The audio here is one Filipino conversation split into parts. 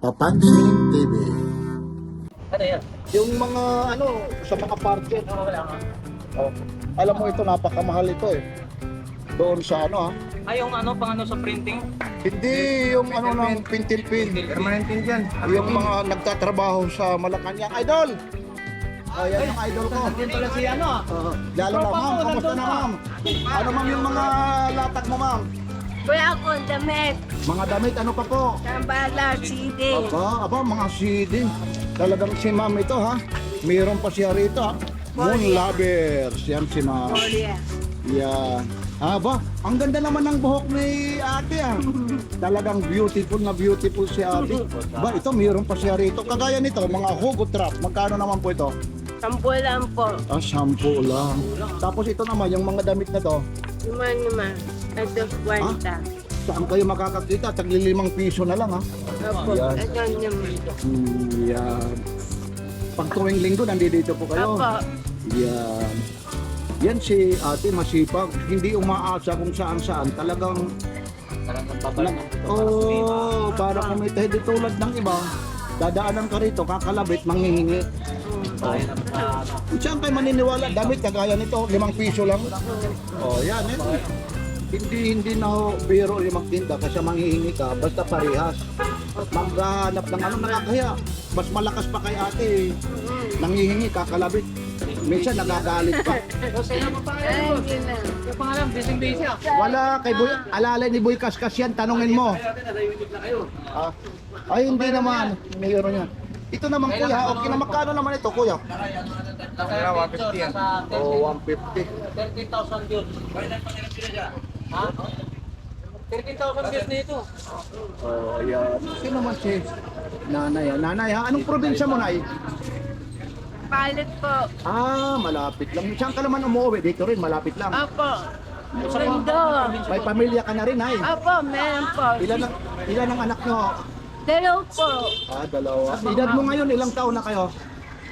Papansin TV. Ano yan? Yung mga sa mga parking. Oh, alam mo ito, napakamahal ito eh. Doon sa Ay, yung pang sa printing? Hindi yung ng pintil-pin. Permanent din dyan. Yung mga nagtatrabaho sa Malacanang. Idol! Yan yung idol ko. Yan pala si Lalo na, ma'am. Kamusta na, ma'am? Ano, ma'am, yung mga latak mo, ma'am? Kuya ko, damit. Mga damit, ano pa po? Tambala, CD. Aba, mga CD. Talagang si ma'am ito, ha? Mayroon pa siya rito, ha? Moon Lovers. Yan si ma'am. Korea. Yan. Aba, ang ganda naman ng buhok ni ate, ha? Talagang beautiful na beautiful si ate. Ba, ito mayroon pa siya rito. Kagaya nito, mga hugot trap. Magkano naman po ito? Sampulan po. 10 lang. Tapos ito naman, yung mga damit na to. Naman. Ito, kwenta. Saan kayo makakakita? Tagli 5 piso na lang, ha? Opo, Yan. ito naman. Yan. Pag tuwing linggo, nandito po kayo. Opo. Yan. Yan si ate masipag. Hindi umaasa kung saan-saan. Talagang para kumita. Hindi tulad ng iba. Dadaanan ka rito, kakalabit, manghihingi. Saan kayo maniniwala? Damit kagaya nito, 5 piso lang. Yan. Hindi na biro yung magtinda kasi manghihingi ka, basta parehas. Maghanap ng nakakahiya. Mas malakas pa kay ate. Nanghihingi, kakalabit. Minsan nagagalit pa. Ay, hindi na. Yung pangalan, busy ah. Wala kay Boy, alalay ni Boy Kaskas yan, tanungin mo. Ay hindi naman, mayroon yan. Ito naman kuya, okay na magkano naman ito kuya? Kaya 150 yan. 150. 30,000 yun. Ha? 30,000 views na ito. Ayan. Sino naman si Nanay? Nanay ha, anong probinsya mo, Nay? Palit po. Malapit lang. Saan ka naman umuwi? Dito rin, malapit lang. Opo. Mundo. May pamilya ka na rin, Nay. Opo, meron po. Ilan ang anak nyo? Dalaw po. 2. Edad mo ngayon, ilang taon na kayo?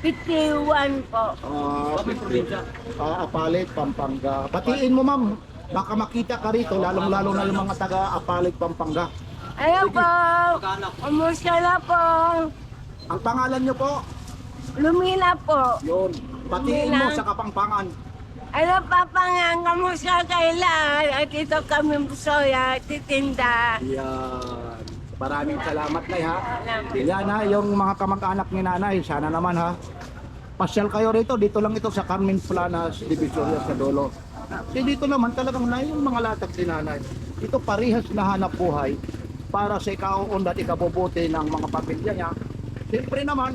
51 po. Apalit, Pampanga. Batiin mo, ma'am. Baka makita ka rito, lalong-lalo na yung mga taga Apalit, Pampanga. Ayaw po. Kumusta na po? Ang pangalan nyo po? Lumina po. Yun. Batiin mo sa Kapampangan. Ano pa pangang kamusta kailan? At ito kami soya, titinda. Yan. Maraming salamat, Nay, ha? Yan, ha, yung mga kamag-anak ni Nanay. Sana naman, ha? Pasyal kayo rito. Dito lang ito sa Carmen Planas, Divisoria sa Dolo. Dito naman talagang na yung mga latag ni Nanay. Ito parihas na hanap buhay para sa ikaon at ikabubuti ng mga pamilya niya. Siyempre naman,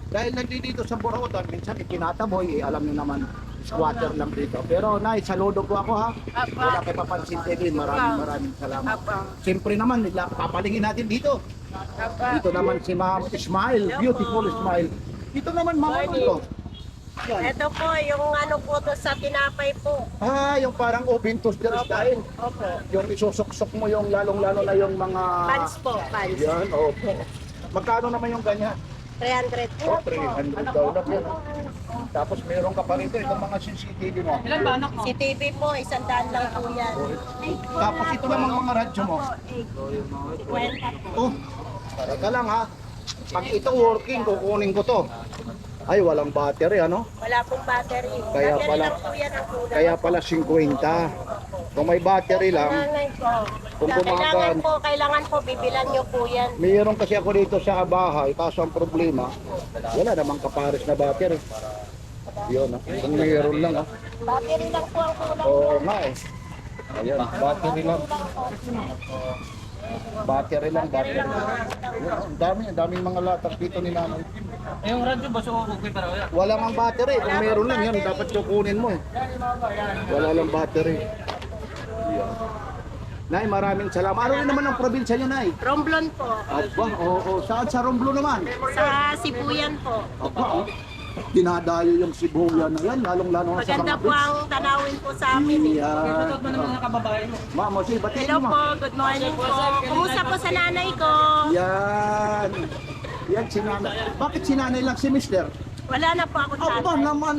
dahil nandito sa Borootan, minsan ikinataboy, alam niyo naman, squatter lang dito. Pero Nay, saludo po ako, ha? Wala kay Papansin TV, maraming salamat. Siyempre naman, papalingin natin dito. Dito naman si Ma'am Smile, beautiful smile. Dito naman, Ma'am, ito. Yan. Ito po, yung po to sa tinapay po. Yung parang oventos dyan style. Opo. Yung isusok-sok mo yung lalong-lalo na yung mga... Pans po, pans. Yan, opo. Magkano naman yung ganyan? 300 po. 300 daw lang yan. Tapos meron ka pa rito, itong mga CCTV mo. Ilan ba anak mo? Si TV po, 100 lang po yan. Tapos ito naman mga radyo mo. 50 po. Teka lang, ha. Pag ito working, kukunin ko to. Ay, walang battery, ano? Wala pong battery. Kaya Battery pala- lang po yan ang kulang. Kaya pala 50. Kung may battery lang, Kailangan po. Kung Kailangan po, bibilan nyo po yan. mayroon kasi ako dito sa bahay, kaso ang problema, wala namang kapares na battery. Yun, ha. Kung mayroon lang, ha. Battery lang po ang kulang. Oo nga, eh. Ayan, battery lang. Battery lang. Ang daming mga latak dito ni Nanay. Yung radyo ba? So, okay para kaya? Wala mang battery. Kung meron lang yan, dapat kukunin mo, eh. Wala lang battery. Yan. Nay, maraming salamat. Ano rin naman ang probinsya niyo, Nay? Romblon po. Aba, oo. Saan sa Romblon naman? Sa Sibuyan po. Aba, dinadayo yung Sibuyan na yan, lalong-lalo na sa Maganda mga po beach. ang tanawin po sa amin. Yan. Ito naman ang kababae mo. Ma'am, o sige, batiin Hello mo, po, ma'am. good morning po. Kumusta po sa nanay ko? Yan. Yan si Nanay. Bakit si Nanay lang si Mister? Wala na po akong Aba tatay. naman.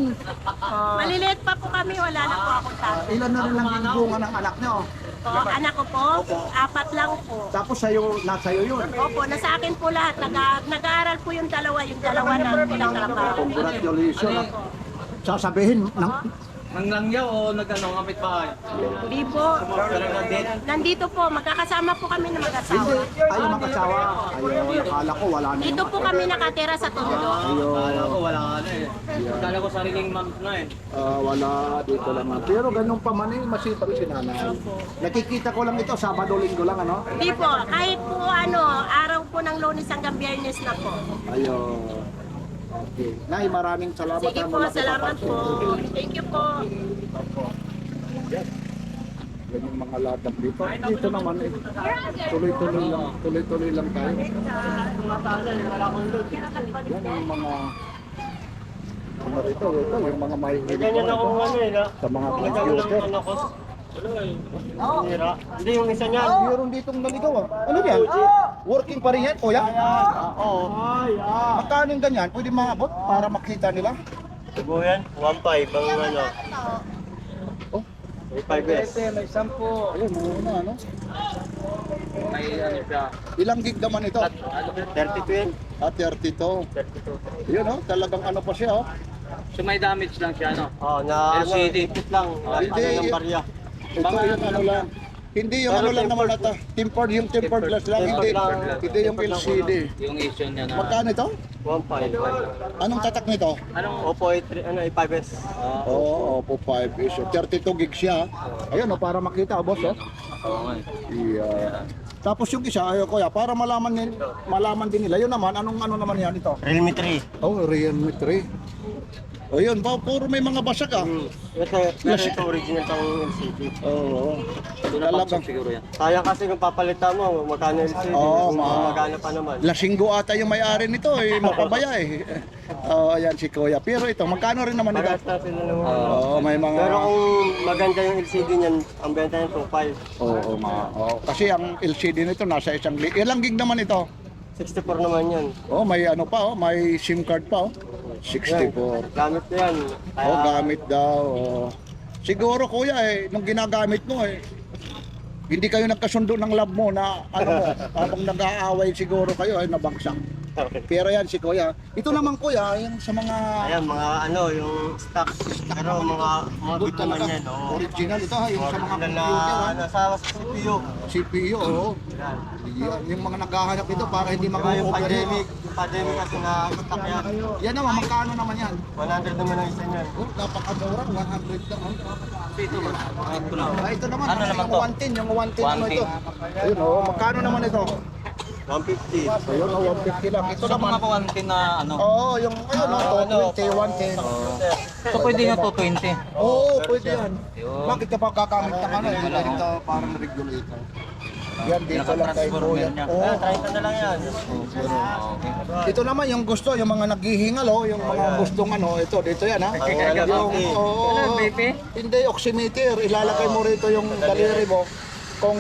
Maliliit pa po kami, wala na po akong tatay. Ilan na rin lang yung bunga ng anak niyo? po, anak ko po, 4 lang po. Tapos nasa'yo yun. Opo, nasa akin po lahat. Nag-aaral po yung dalawa na walang trabaho. Congratulations. Sasabihin, Nang langyaw o nag-ano, kapit bahay? Hindi po. Nandito po, magkakasama po kami na mag-asawa. Ay, mag-asawa. Ayun, akala ko wala na Dito po kami nakatira sa Tondo. Akala ko wala ka na eh. Akala ko sariling ma'am na eh. Wala dito lang. Pero ganun pa man masipag si nanay. Nakikita ko lang ito, Sabado-Linggo lang, ano? Hindi po, kahit po araw po ng Lunes hanggang Biyernes na po. Ayun. Okay. Nay, maraming salamat. Sige po, salamat po. Thank you po. Yan yung mga latag dito. Dito naman eh. Tuloy-tuloy lang tayo. Yan yung mga rito, yung mga mahihilig sa mga computer. Hindi yung isa niya. Meron ditong naligaw ah. Ano yan? Working pa rin yan, kuya? Oo. Magkano yung ganyan? Pwede maabot para makita nila? Siguro yan, 1.5 ang ano. Oh, May 5S. May 10. ayun, muna ano? May ano siya. Ilang gig naman ito? 32 yan. 32. 32. Yun oh, talagang ano pa siya oh. So may damage lang siya, no? Oh, na LCD. lang. Hindi, Ng barya. ito yung ano lang. Hindi yung ano lang naman ata. Tempered glass lang. Hindi yung LCD. Yung issue niya na. Magkano ito? 1.5. Anong tatak nito? Anong Oppo A5s. Oo, Oppo 5 is 32 gig siya. Ayun oh, para makita boss oh. Oo nga. Yeah. Tapos yung isa, ayo kuya, para malaman din nila. Yun naman, anong ano naman yan ito? Realme 3. Oh, Realme 3. O yun, puro may mga basag ah. Ito original tang LCD. Oo. Talagang siguro yan. Kaya kasi kung papalitan mo, magkano LCD? Oo, magkano pa naman. Lasinggo ata yung may-ari nito eh, mapabaya eh. Oo, ayan si kuya. Pero ito, magkano rin naman ito? Parehas na sila naman. Oo, may mga... Pero kung maganda yung LCD niyan, ang benta niyan 2.5. Oo nga. Oo, kasi ang LCD nito nasa isang gig. Ilang gig naman ito? 64 naman yan. Oh, may ano pa oh, may SIM card pa oh. 64. Gamit na yan. Kaya, Oh, gamit daw. Oh. Siguro kuya eh, nung ginagamit mo eh, hindi kayo nagkasundo ng lab mo na ano mo, habang nag-aaway siguro kayo ay nabagsak. Pero yan si kuya. Ito naman kuya, yung sa mga ayan, mga ano, yung stock. Pero mga good naman yan. Oh. original ito ha, yung sa mga Original computer ha. na nasa CPU. CPU, oo. Yan. Yan, yung mga naghahanap ito para hindi Mga yung mag-overheat. pandemic kasi na stock yan. Yan naman, magkano naman yan? 100 naman ang isa niyan. Oh, napakamura, 100 lang. Oh. Ito ba? Ito na. Ito naman, Ano naman yung to? 110, yung 110 ano ito. Ayun oh, magkano naman ito? 150. Ayun oh, 150 lang. Ito Ito naman. mga kawantin na ano. Oo, yung ayun oh, 220, 110. So pwede nga to 20. Oo, pwede yan. Yun. Bakit kapag kakamit ka na, hindi na rin ito parang regulator. Yan, dito lang tayo po yan. niya. Oo. 30 na lang yan. Ito naman yung gusto, yung mga naghihingal oh, yung mga gustong ano, ito, dito yan ha. Yung, oo, hindi, oximeter, ilalagay mo rito yung daliri mo kung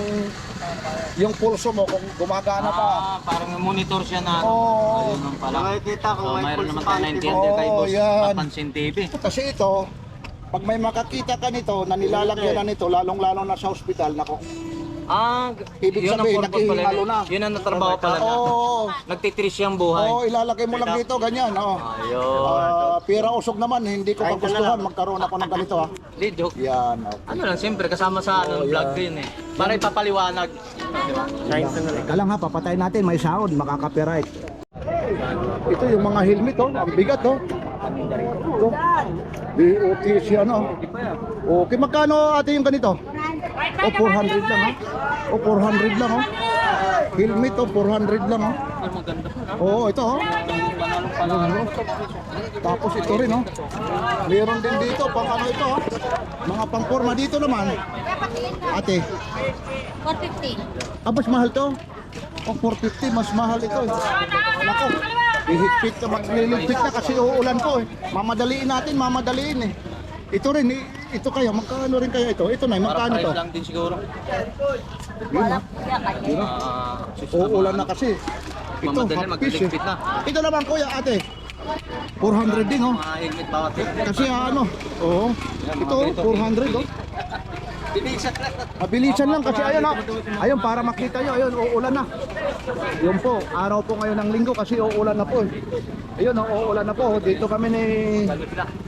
yung pulso mo, kung gumagana pa. Parang monitor siya na. Oo. Ayun ang pala. Nakikita kung So, may mayroon pulse naman tayo pan. naintindihan kay Oo, Boss yan. Papansin TV. Kasi ito, pag may makakita ka nito na nilalagyan na nito, lalong-lalo na sa ospital, nako. Ibig Yun ang sabihin, purpose pala nakihingalo niya. na. Yun ang natrabaho pala niya. Oo. Nagtitris siyang buhay. Oo, ilalagay mo lang dito, ganyan. Oh. Ayun. Pira usog naman, hindi ko kagustuhan, magkaroon ako ng ganito ha. Di, joke. Yan, okay. Ano lang, siyempre, kasama sa vlog ko yun eh. Para ipapaliwanag. Teka lang ha, papatayin natin, may sound, makaka-copyright. Ito yung mga helmet oh, ang bigat oh. Ito. DOT siya no. Okay, magkano ate yung ganito? O 400 lang ha. O 400 lang oh. Helmet oh, 400 lang oh. Ang maganda po. Oo, ito oh. Tapos ito rin oh. Meron din dito pang ano ito oh. Mga pang-forma dito naman. Ate, 450. mas mahal to. O 450, mas mahal ito eh. Nako, ihigpit na, magliligpit na kasi uulan po eh. Mamadaliin natin, mamadaliin eh. Ito rin, ito kayo, magkano rin kaya ito? Ito na, magkano to? Price lang din siguro. Yun na, yun na. Uulan na kasi. Ito, Mamadali, half piece eh. magliligpit na. Ito naman kuya, ate. 400 din oh. Mga helmet bawat eh. Kasi ano, oo. Ito, 400 oh. Mabilisan lang kasi ayun, ayun para makita nyo, ayun, uulan na. Yun po, araw po ngayon ng linggo kasi uulan na po. Ayun, uulan na po. Dito kami ni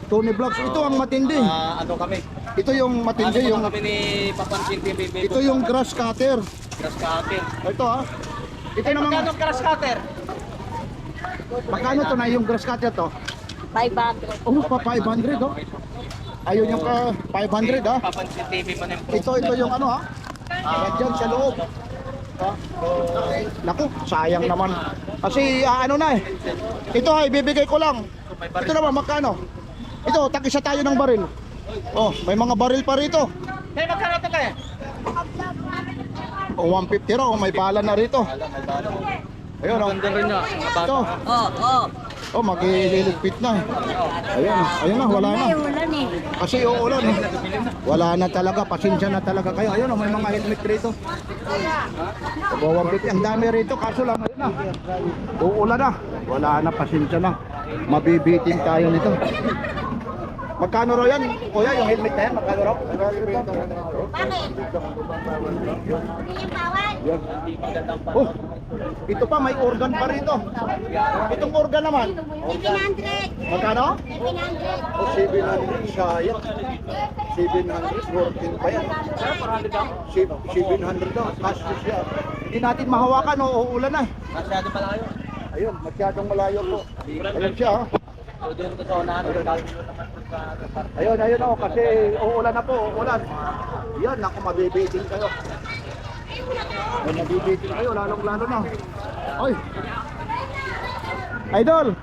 Tony Vlogs. Ito ang matindi. Ano kami? Ito yung matindi, yung kami ni Papansin TV. ito yung grass cutter. Grass cutter. Ito ha. Ito naman. Magkano grass cutter? Magkano to na yung grass cutter to? 500. Oh, pa 500 oh. Ayun yung 500 ha. Papansin TV man yung Ito yung ano ha. Diyan sa loob. Ha? Naku, sayang naman. Kasi ano na eh. Ito ay bibigay ko lang. Ito naman magkano? Ito, tag-isa tayo ng baril. Oh, may mga baril pa rito. Hey, magkano ito kaya? Oh, 150 raw, may bala na rito. Ayun oh. Ganda rin niya. Mga bata. Ito. Oh, mag-ililigpit na. Ayun, ayun na, wala na. Ulan eh. Kasi uulan eh. Wala na talaga, pasensya na talaga kayo. Ayun, may mga helmet rito. Bawang ang dami rito, kaso lang ayun na. Uulan na. Wala na, pasensya na. Mabibitin tayo nito. Magkano raw yan? Kuya, yung helmet na yan, magkano raw? Yan. Oh, ito pa, may organ pa rito. Itong organ naman. 700. Magkano? 700. O 700, sayang. 700, working pa yan. 700 daw, cash siya. Hindi natin mahawakan, uulan na. Masyado malayo. Ayun, masyadong malayo po. Ayun siya, ha? So, doon ito sa unahan. Ayun, ayun o, kasi uulan na po, uulan. Yan, naku, mabibitin kayo. Ay, mabibitin kayo, lalong-lalo na. Oy! Idol!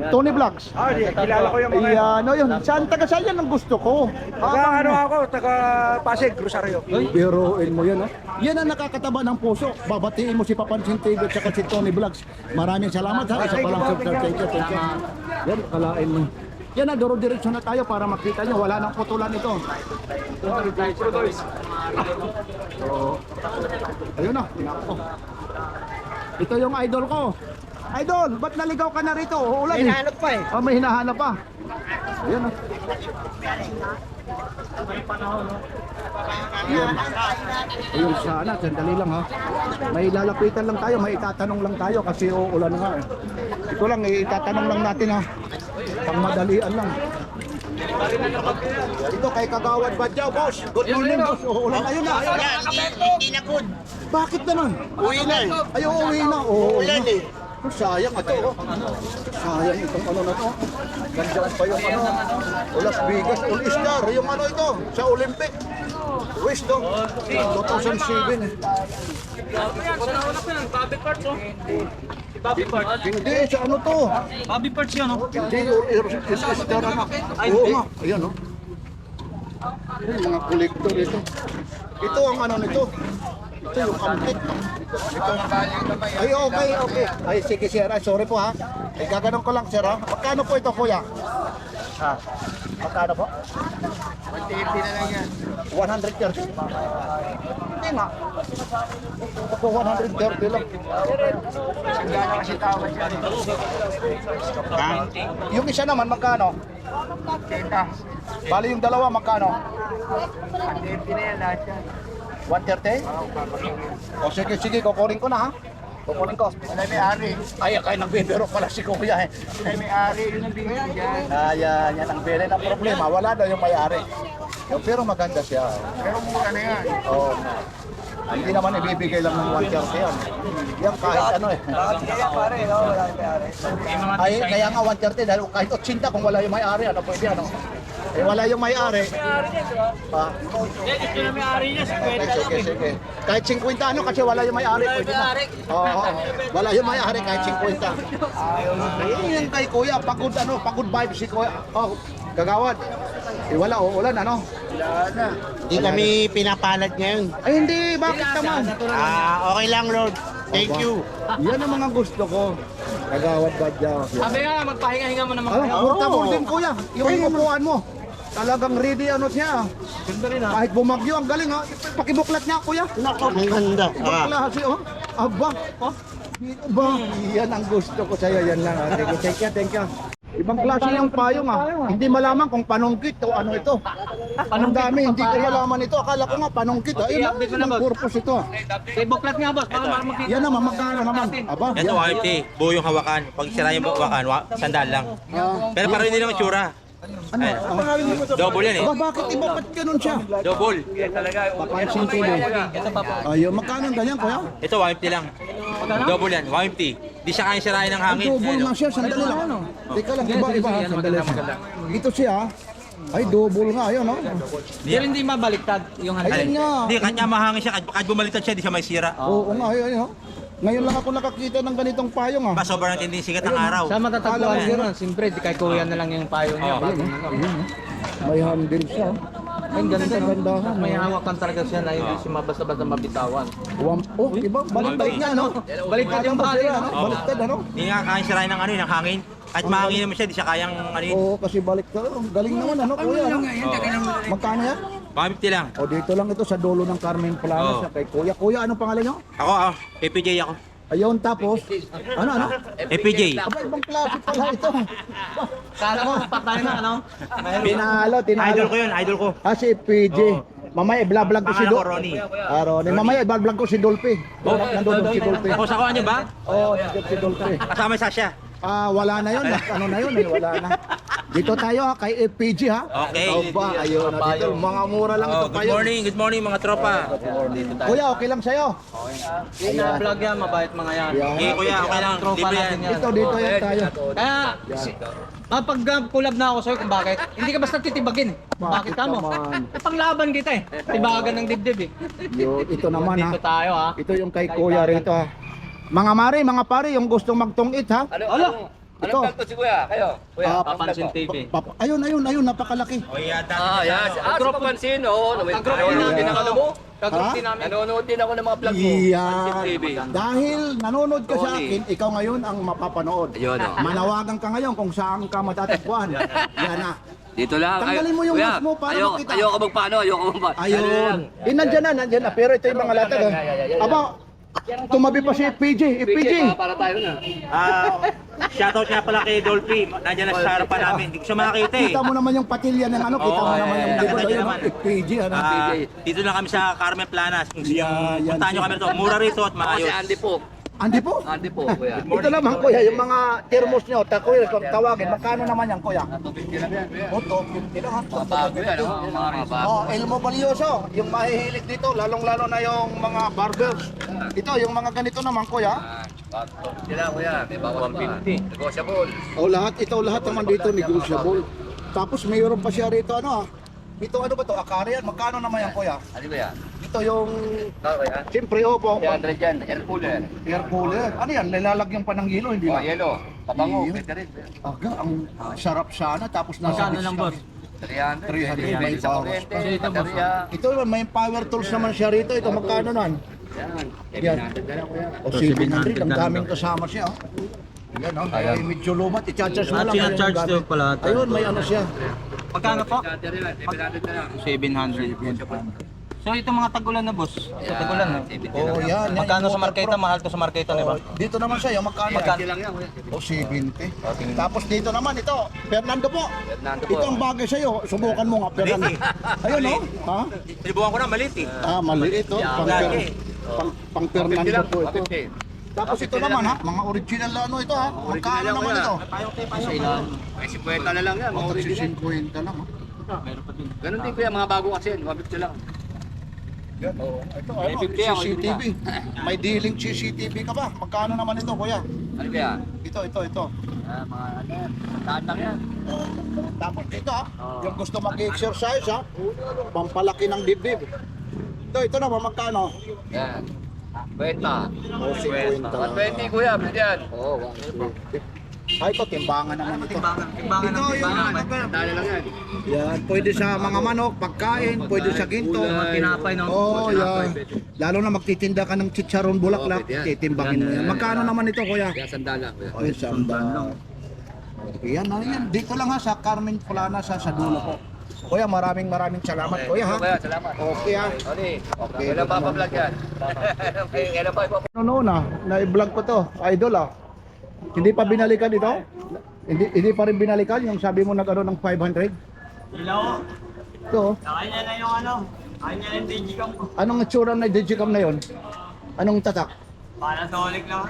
Tony Vlogs. Kilala ko yung mga Ayan, o yun. Saan taga saan yan ang gusto ko? ano ako, taga Pasig, Rosario. Biruin mo yan, ha? Yan ang nakakataba ng puso. Babatiin mo si Papansin TV at saka si Tony Vlogs. Maraming salamat, ha? Isa pa lang subscribe. Thank you. Yan, kalain mo. Yan na, duro-diretso na tayo para makita nyo. Wala nang putulan ito. So, ayun na. Nako. Ito yung idol ko. Idol, ba't naligaw ka na rito? Uulan eh. Hinahanap pa eh. Oh, may hinahanap pa. Ayan o. Ayan. Ayun sana, sandali lang ha. May lalapitan lang tayo, may itatanong lang tayo kasi uulan na nga eh. Ito lang, itatanong lang natin ha. Pang madalian lang. Ito kay Kagawad Badyaw, boss. Good morning, boss. Uulan ayun na. Ayun na. Hindi na good. Bakit naman? Uwi na eh. Ayaw, uwi na. Oo, Ulan eh. sayang ito. Oh. Sayang itong ano na to. Nandiyan pa yung ano. Las Vegas All-Star. Yung ano ito. Sa Olympic. West do. 2007 eh. Bobby Parts, oh. Bobby Parts. Hindi, sa ano to? Bobby Parts yan, oh. Hindi, All-Star ano. Oo nga. Ayan oh. Yung mga kolektor ito. Ito ang ano nito. Ito yung antique. Ito. Ay, okay. Ay, sige sir. Ay, sorry po ha. Ay, gaganong ko lang sir ha. Magkano po ito kuya? Ha? Magkano po? 180 na lang yan. 130. Hindi nga. Ako 130 lang. Gano'n kasi tawad yan. Yung isa naman magkano? Teka. Bali yung dalawa magkano? 180 na yan lahat yan. 130? O sige, kukunin ko na ha. Kukunin ko. Wala may ari. Ay, kaya nagbibiro pala si kuya eh. Wala may ari. Yun ang bigyan dyan. Yan ang bere ng problema. Wala daw yung may-ari. Pero maganda siya. Pero mura na yan. Oo. Hindi naman ibibigay lang ng 130 yan. Yan kahit ano eh. Kaya pare, wala may ari. Ay, kaya nga 130 dahil kahit 80 kung wala yung may-ari, ano pwede ano. Eh wala yung may-ari. Ah, Ito na may-ari niya, sige. Kahit 50 ano kasi wala yung may-ari, pwede na. Oo. Wala yung may-ari kahit 50. Ayun yung kay kuya, pagod vibe si kuya. Oh, Kagawad. Eh wala, uulan ano. Hindi kami pinapalad ngayon. Ay hindi, bakit naman? Okay lang, Lord. Thank you. Yan ang mga gusto ko. Kagawad Badyaw. Sabi nga, magpahinga-hinga mo naman kayo. Comfortable din kuya. Yung upuan mo. Talagang ready ano siya. Ganda rin, ha? Kahit bumagyo, ang galing ha. Pakibuklat niya kuya. Nako, ang ganda. Ibang klase oh. Aba. Oh. Ba, yan ang gusto ko sa'yo. Yan lang. Thank you. Ibang klase yung payong Hindi malaman kung panungkit o ano ito. Ang dami, hindi ko malaman ito. Akala ko nga panungkit. Ayun lang, ibang purpose ito. Sa buklat nga boss, para makita. Yan naman, magkano naman? Aba, Ito, yan. 150. Buo yung hawakan. Pag sira yung hawakan, sandal lang. Pero parang hindi naman tsura. Ano? Double yan eh. Aba, bakit iba ba't ganun siya? Double. Papansin ko din. Ayun, magkano ang ganyan, kuya? Ito, 150 lang. Double yan, 150. Di siya kaya sirain ng Ang hangin. double Ayan, lang siya, sandali lang. Teka lang, iba ha, sandali lang. Ito siya, ay double nga, ayun, no? Pero hindi mabaliktad yung Ayun handle. nga. Hindi, kanya mahangin siya. Kahit bumaliktad siya, di siya may sira. Oo nga, ayun, ayun. Ngayon lang ako nakakita ng ganitong payong Ba, sobrang tinding sikat ng araw. Sa matatagpuan Alam mo mo, nun, siyempre, di kay kuya na lang yung payo niya. Bagong ano. May handle siya. Ang ganda, no? Gandahan. May hawakan talaga siya na hindi siya basta-basta mabitawan. Oh, iba, balik nga, no? Baliktad yung bali, ano? no? Baliktad, ano? Hindi nga kaya sirain ng ano, ng hangin. Kahit mahangin naman siya, di siya kayang ano yun. Oo, kasi baliktad. Galing naman, ano, kuya, ano? Magkano yan? 150 lang. O, dito lang ito sa dulo ng Carmen Planas, Oo. kay kuya. Kuya, anong pangalan nyo? Ako, FPJ ako. Ayun, tapos, ano? FPJ. Aba, ibang klase pala ito. Kala ko, patay na, ano? Tinalo. Idol ko yun, idol ko. Si PJ. Mamaya, i-vlog ko si Pangalan ko, Dolphy. Ronnie. Ronnie. Mamaya, i-vlog ko si Dolphy. Nandun si Dolphy. Ako, sakuan niyo ba? Oo, nandun si Dolphy. Kasama yung Sasha. Wala na yun. Ano na yun? Wala na. Dito tayo kay FPG ha. Okay. Ikaw ba? Ayun na dito. Mga mura lang ito Good morning mga tropa. Kuya, okay lang sa'yo? Yung vlog yan, mabait mga yan. Okay, kuya, okay lang. Tropa Libre natin yan. yan. Dito yan tayo. Kaya, pag collab na ako sa'yo kung bakit, hindi ka basta titibagin. Bakit ka mo? naman? Panglaban kita eh. Tibagan ng dibdib eh. Ito naman ha. Dito tayo ha. Ito yung kay kuya rito ha. Mga mare, mga pare, yung gustong magtungit ha. Ano? Ito. si Kuya? Kayo? Kuya, Papansin TV. Ayun, napakalaki. O yeah, yes. Sa Papansin, oo. Kagrupo namin Pinakalo mo? Kagrupo Ha? namin. Nanonood din ako ng mga vlog mo. Pansin Iyan. TV. Dahil nanonood ka sa Tony. akin, ikaw ngayon ang mapapanood. Ayun, oh. Manawagan ka ngayon kung saan ka matatagpuan. Yan na. Dito lang. Tanggalin mo yung Kuya, mask mo para makita. Ayoko magpaano, ayoko magpaano. Ayun. Nandyan na. Pero ito yung mga latag. Aba, tumabi pa si FPG. FPG. Para tayo na. Shoutout nga pala kay Dolphy. Nandiyan na sa harapan namin. Hindi ko siya makakita eh. Kita mo naman yung patilya ng ano. Kita mo Oo, naman yung eh, libro. nandiyan Ayun, naman. FPG. Ano? Dito lang kami sa Carmen Planas. Kung Yan, yan. puntahan nyo kami rito. Mura rito at Ako si maayos. Andy po. Andi po. Andy po, Kuya. Ito naman kuya, yung mga thermos nyo, kuya, kung tawagin, magkano naman yan kuya? O, 250 lang ha. Bago yan, oh. Mga bago. Oh, Elmo Valioso, yung mahihilig dito, lalong-lalo na yung mga barbers. Ito, yung mga ganito naman kuya. Sila, Kuya. May bawas pa. Negotiable. O lahat naman dito negotiable. Tapos mayroon pa siya rito ano Ito ano ba to? Akari yan. Magkano naman yan kuya? Ano ba yan? Ito yung, Ito, Kuya. siyempre opo, 300 yan. Air cooler. air cooler. Ano yan? Nilalagyan pa ng hilo, hindi Oh, ba? yellow. Pabango. Yun. Pwede rin. Aga, ang sarap sana. Tapos nasa Magkano lang boss? 300. 300 may sa bawas kuryente. pa. Ito, boss. Baterya. Ito may power tools naman siya rito. Ito magkano nan? Yan. Yan. O 700, ang daming kasama siya. Oh. Yan oh, ay medyo lumat. I-charge mo lang. yung Charge gamit. to pala. Ayun, may ano siya. Magkano po? 700 na lang. 700. So ito mga tagulan na boss. Ito tagulan na. Oh, yan. Magkano sa marketa? Mahal to sa marketa, di ba? Dito naman siya, yung magkano? Magkano? lang yan. O 70. Tapos dito naman ito, Fernando po. Fernando po. Ito ang bagay sa iyo. Subukan mo nga, Fernando. Ayun oh. Ha? Sinubukan ko na, maliit eh. Maliit oh. Pang Fernando po ito. 150. Tapos ito naman ha, mga original na ano ito ha. Magkano naman ito? May 50 na lang yan. Mga Oh, original. 50 lang ha. Ganun din, Kuya. Mga bago kasi yan. 150 lang. Yan, oh. Ito May ano, 50 ako, CCTV. May dealing CCTV ka ba? Magkano naman ito kuya? Ano ba yan? Ito. Mga ano yan. Saan lang yan? Tapos ito ha, yung gusto mag-exercise ha, pampalaki ng dibdib. Ito naman magkano? Yan. 20. O 50 lang. 120, Kuya. Pwede yan. Oo, 150. Ito, timbangan naman ito. Timbangan ng timbangan. Dali lang yan. Yan, pwede sa mga manok, pagkain, pwede sa ginto. Mga tinapay, no? Oh, yan. Lalo na magtitinda ka ng chicharon bulaklak, pwede yan. titimbangin mo yan. Magkano naman ito kuya? Kaya sandala, Kuya. Ay, sandal. Yan. Dito lang ha, sa Carmen Planas sa dulo po. Kuya, maraming salamat kuya ha. Kuya, salamat. Okay ha. Oli, kailan pa pa-vlog yan? Kailan pa ipa- Ano na, na-vlog ko to, idol ah. Hindi pa binalikan ito? Hindi pa rin binalikan yung sabi mo nag-ano ng 500? Ilaw. Ito. Sa kanya na yung ano. Kanya na yung digicam ko. Anong itsura na digicam na yon? Anong tatak? Panasonic lang.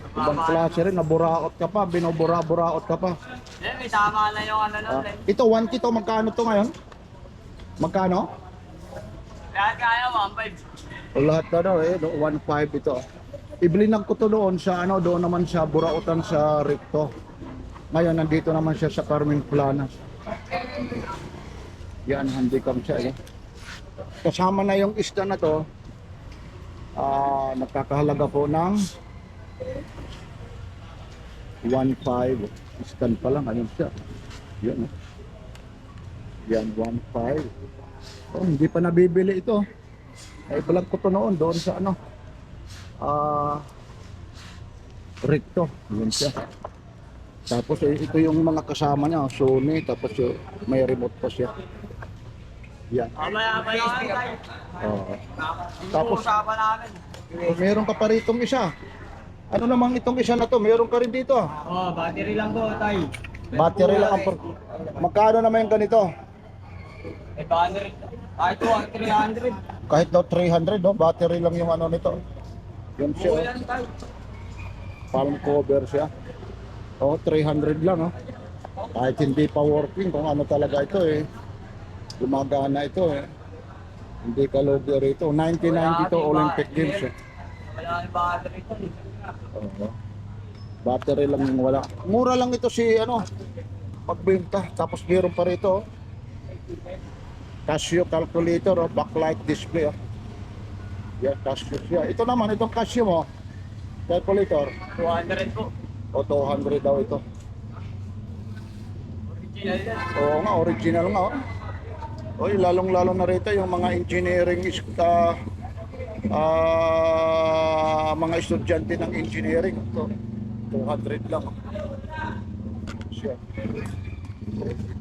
Ibang klase rin, naburaot ka pa, binubura-buraot ka pa. Eh, may tama na yung ano nun. Ito, 1 kito, magkano to ngayon? Magkano? Lahat kaya, 1.5. O lahat na daw eh, 1.5 ito. Iblinag ko to doon sa ano, doon naman sa Burautan sa Recto. Ngayon, nandito naman siya sa Carmen Planas. Yan, handicam siya eh. Kasama na yung isda na to, nagkakahalaga po ng 1.5. Stand pa lang, ayun siya. Yan. Yan, 1.5. Oh, hindi pa nabibili ito. Ay, vlog ko to noon doon sa ano. Recto. Yan siya. Tapos ito yung mga kasama niya, Sony, tapos may remote pa siya. Yan. Mamaya pa yung tayo. Oo. Tapos Usapan namin. meron ka pa ritong isa. Ano namang itong isa na to? Meron ka rin dito. Oh, battery lang po, tay. Battery lang ang magkano naman yung ganito? Eh, battery. Kahit 300. Kahit daw 300, no? Battery lang yung ano nito. Yan siya. Oh. Yan, tay. Palm cover siya. Oh, 300 lang, oh. Kahit hindi pa working, kung ano talaga ito eh. Gumagana ito eh. Hindi ka logo rito. 1992 Olympic Games eh. Wala yung battery ko. Oo. Battery lang yung wala. Mura lang ito si ano, pagbenta. Tapos meron pa rito. Casio calculator, oh, backlight display. Oh. Yan, Casio siya. Ito naman, itong Casio mo, calculator. 200 po. O 200 daw ito. Original yan. Oo nga, original nga. Oh. Oy, lalong-lalo na rito yung mga engineering mga estudyante ng engineering. Ito, 200 lang. Siya.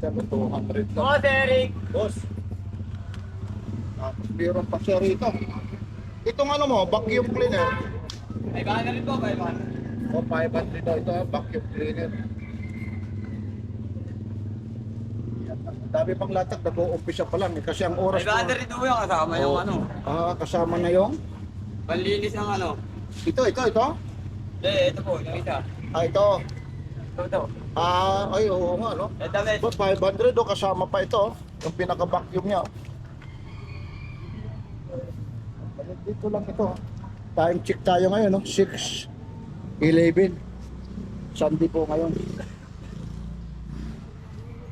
Ito, 200 lang. Oh, Derek. Boss. Meron pa siya rito. Itong ano mo, vacuum cleaner. May battery po, 500. O 500 daw ito, vacuum cleaner. Dami pang latag, nag-uumpisa pa lang eh, kasi ang oras May battery po yung kasama yung ano. kasama na yung Panlinis ng ano. ito. Hindi, ito po, yung isa. Ito. Ito. Ay, oo nga, no? Ito, damit. Ito, 500 o kasama pa ito, yung pinaka-vacuum niya. Dito lang ito. Time check tayo ngayon, no? 6:11. Sunday po ngayon.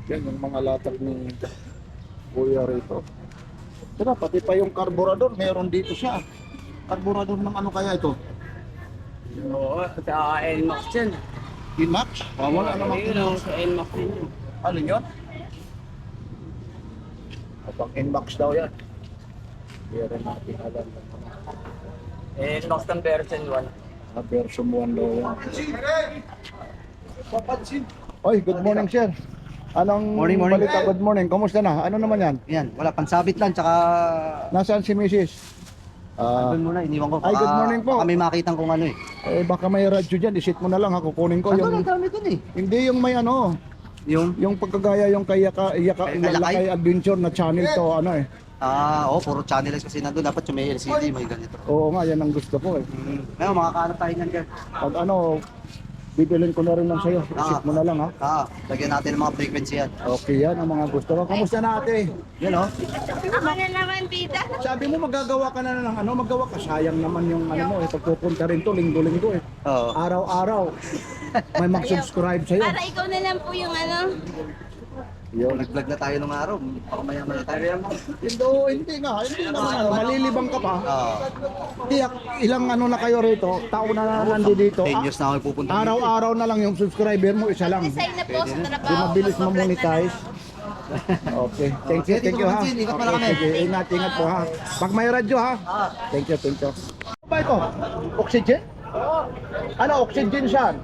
Yan yung mga latag ni Kuya rito. Tara, pati pa yung carburetor, meron dito siya. Carburetor ng ano kaya ito? Oo, sa NMAX yan. Inmax? Wala namang Ayun, sa NMAX yun. Ano yun? Pang Inmax daw yan. Meron natin alam ng ano. NMAX ng version 1. Version 1 daw yan. Oy, good morning sir. Anong Morning. balita? Good morning. Kumusta na? Ano naman yan? Yan, wala pansabit lang, tsaka Nasaan si Mrs.? doon muna, iniwan ko. Ay, good morning po. Baka may makitang kung ano eh. Baka may radyo dyan. Isit mo na lang ha. Kukunin ko Ano yung... lang dami dun eh. Hindi yung may ano. Yung, Pagkagaya yung kay Lakay Adventure na channel to. Ano eh. puro channels kasi nandun. Dapat yung may LCD, may ganito. Oo nga, yan ang gusto ko eh. Ngayon, makakaanap tayo niyan dyan. Pag ano, bibilin ko na rin lang sa'yo. Isit mo na lang ha. Lagyan natin ng mga frequency yan. Okay yan ang mga gusto ko. Kamusta na ate? Yan o. Ako na naman, tita. Sabi mo magagawa ka na ng ano, magawa ka. Sayang naman yung ano mo, pagpupunta rin to linggo-linggo eh. Oo. Araw-araw. May mag-subscribe sa'yo. Para ikaw na lang po yung ano. Yun. Nag-vlog na tayo nung araw. Baka mayaman na tayo. Hindi naman ano, malilibang ka pa. Oo. Tiyak, ilang ano na kayo rito, taon na nandito. 10 years na ako pupunta dito. Araw-araw na lang yung subscriber mo, isa lang. Resign na po sa Di trabaho. mabilis ma-monetize. Okay. Thank you ha. Ingat pala kami. Sige, ingat po ha. Pag may radyo ha. Thank you. Ano ba ito? Oxygen? Ano, oxygen saan?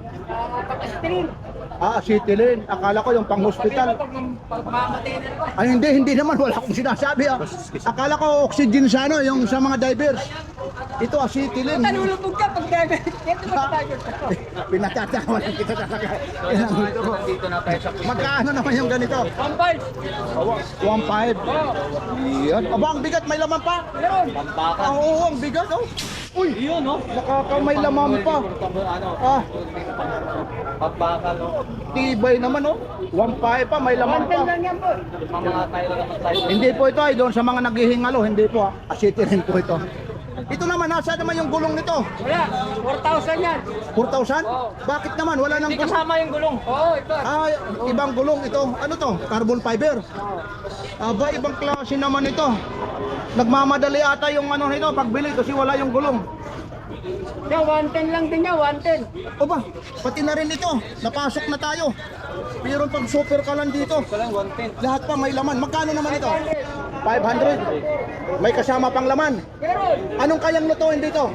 Citylin. Akala ko yung pang-hospital. Ay, hindi naman. Wala akong sinasabi Akala ko oxygen sa ano, yung sa mga divers. Ito, Citylin. Nalulubog ka pag driver. Ito ba tayo? Pinatatawa lang kita talaga. Yan ang gusto ko. Dito na tayo sa Magkano naman yung ganito? 1.5. Yan. Aba, ang bigat, may laman pa. Pampakan. Oo, ang bigat, oh. Uy, Yun, no? nakakamay laman pa. Ano? Ah, Pampakan, no? tibay naman, oh. 1.5 pa, may laman pa. Mga tayo naman tayo. Hindi po ito ay doon sa mga naghihingalo, hindi po, ah. Asitirin po ito. Ito naman, nasa naman yung gulong nito? Wala, 4,000 yan. 4,000? Bakit naman? Wala nang Hindi kasama yung gulong. Oo, ito. Ah, ibang gulong ito. Ano to? Carbon fiber. Aba, ibang klase naman ito. Nagmamadali ata yung ano nito pagbili kasi wala yung gulong. Yan, 110 lang din yan, 110. Oba, pati na rin ito. Napasok na tayo. Pero pag super ka lang dito, Ito lang, 110. lahat pa may laman. Magkano naman ito? 500. May kasama pang laman. Anong kayang lutuin dito?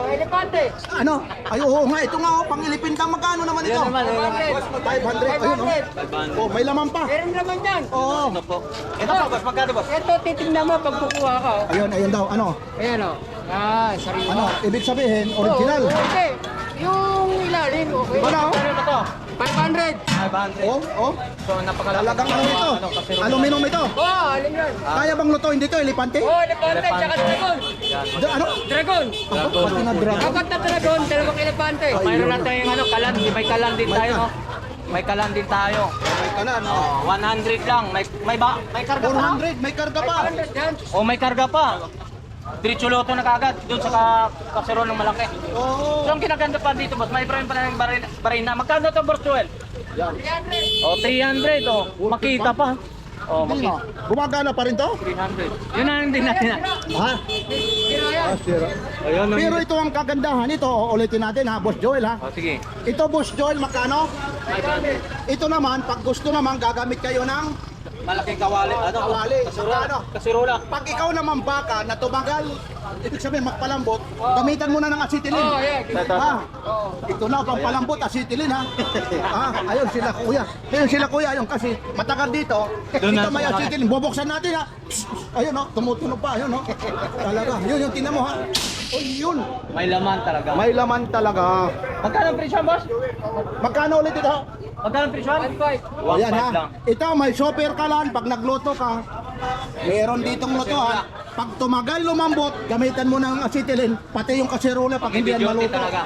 Elepante. Ano? Ay, oo nga. Ito nga, oh, pang ilipintang. Magkano naman ito? 500. Ayun, oh. Oh, may laman pa. Meron naman yan. Oo. Ito po, boss, magkano, boss? Ito, titignan mo pag kukuha ka. Ayun, ayun daw. Ano? Ayan, o. Ah, sariwa. Ano? Ibig sabihin, original. Okay. Yung ilalim, okay. Ano? Ano ba to? 500. 500. Oh, oh. So, napakalaki. Talagang ano ito? kasi Aluminum ito. oh, alin yan? Kaya bang lutuin dito, elepante? Oh, elepante, tsaka dragon. Ano? Dragon. Pati na dragon. Apat na dragon, dalawang elepante. Mayroon na tayong ano, kalan, may kalan din tayo, no? May kalan din tayo. May kalan, no? Oh, 100 lang. May karga pa. 400, may karga pa. Oh, may karga pa. Diretso loto na kagad doon sa kaseron ng malaki. Oo. So, ang kinaganda pa dito, boss, may frame pa na yung barina. Magkano ito, Boss Joel? Yan. Oh, 300, oh. Makita pa. Oh, makita. Gumagana pa rin to? 300. Yun na din natin. Ha? Ah, sira. Ayun. Pero ito ang kagandahan nito, ulitin natin ha, Boss Joel ha. Oh, sige. Ito Boss Joel, magkano? Ito naman, pag gusto naman, gagamit kayo ng Malaking kawali. Ano? kawali. Ano? Kasirola. Pag ikaw naman baka na tumagal, ibig sabihin magpalambot, gamitan mo na ng acetylene. Oh, yeah. Ha? Ito na, pampalambot, acetylene ha. Ayun sila kuya. Ayun sila kuya, ayun kasi matagal dito. Dito may acetylene, bubuksan natin ha. Ayun no, tumutunog pa, ayun no. Talaga, yun yung tinan mo ha. Oh, yun. May laman talaga. May laman talaga. Magkano ang presyo, boss? Magkano ulit ito? Magkano ang presyo? 1.5. Ayan ha. Ito may super ka lang pag nagluto ka. Meron ditong lutuan. Pag tumagal lumambot, gamitan mo ng acetylene, pati yung kaserola pag hindi yan Hindi maluto. talaga.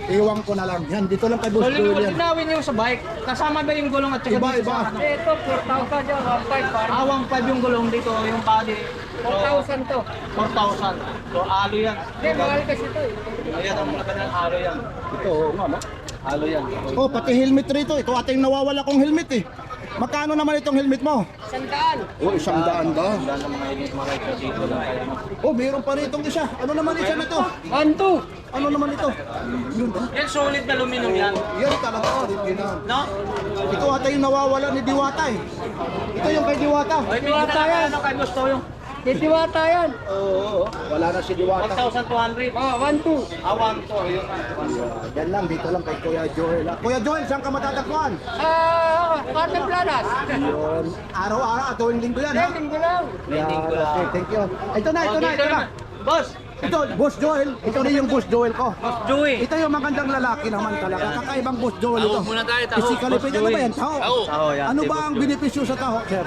Iwan ko na lang. Yan, dito lang kay Boss So, Joel yan. linawin yung sa bike. Kasama ba yung gulong at saka Iba, dito iba. sa ano? Ito, 4,000 yan. 1.5. Awang 5 yung gulong dito, yung body. 4,000 to. 4,000. So, alo yan. Hindi, mahal kasi ito eh. Ayan, ang mga ng alo yan. Ito, nga no? Alo yan. Oh, pati helmet rito. Ito ating nawawala kong helmet eh. Magkano naman itong helmet mo? 100. Oh, 100 ba? Wala na mga elite mga rider dito lang kaya. Oh, meron pa ritong isa. Ano naman isa nito? 1.2. Ano naman ito? Yun, Yan, solid na aluminum yan. yan talaga original. No? Ito ata yung nawawala ni Diwata eh. Ito yung kay Diwata. Ay, Diwata yan. Ano kay gusto yung? Diwata yan. Oo, wala na si Diwata. 1,200. Oh, 1.2. 1.2. Yun. Yan lang, dito lang kay Kuya Joel. Kuya Joel, saan ka matatagpuan? Carmen Planas. Yun. Araw-araw, tuwing linggo yan ha? Linggo lang. Yan, okay, thank you. Ito na, ito na, ito na. Boss. Ito, Boss Joel. Ito rin yung Boss Joel ko. Joey. Ito yung magandang lalaki naman talaga. Kakaibang Boss Joel ito. Taho muna tayo, taho. Physically fit. Ano ba yan? Taho? Taho. Ano ba ang benepisyo sa taho, sir?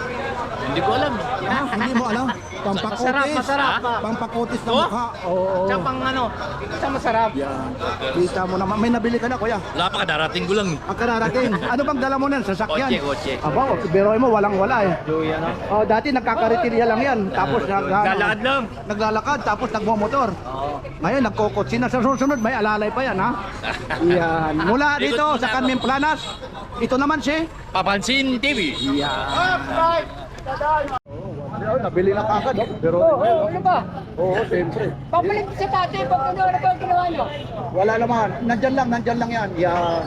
Hindi ko alam. Ha? Hindi mo alam? Pampakutis. Masarap. Pampakutis ng mukha. Oo. Tsaka pang ano, tsaka masarap. Yan. Kita mo naman. May nabili ka na, kuya. Wala pa, darating ko lang. Ang kararating. Ano bang dala mo nan? Sasakyan? Kotse. Aba, biroy mo, walang-wala eh. Joey, ano? Oh, dati nagkakaritilya lang yan. Tapos Lalakad lang. naglalakad, tapos nagmomotor. Oo. Ngayon, nagkokotse na sa susunod. May alalay pa yan, ha? Yan. Mula dito sa Carmen Planas. Ito naman si... Papansin TV. Oh, nabili na kagad, oh. Pero, Ano ba? oo, siyempre. Pabalik sa tatay, pag ano ba ginawa nyo? Wala naman. Nandyan lang yan. Yan.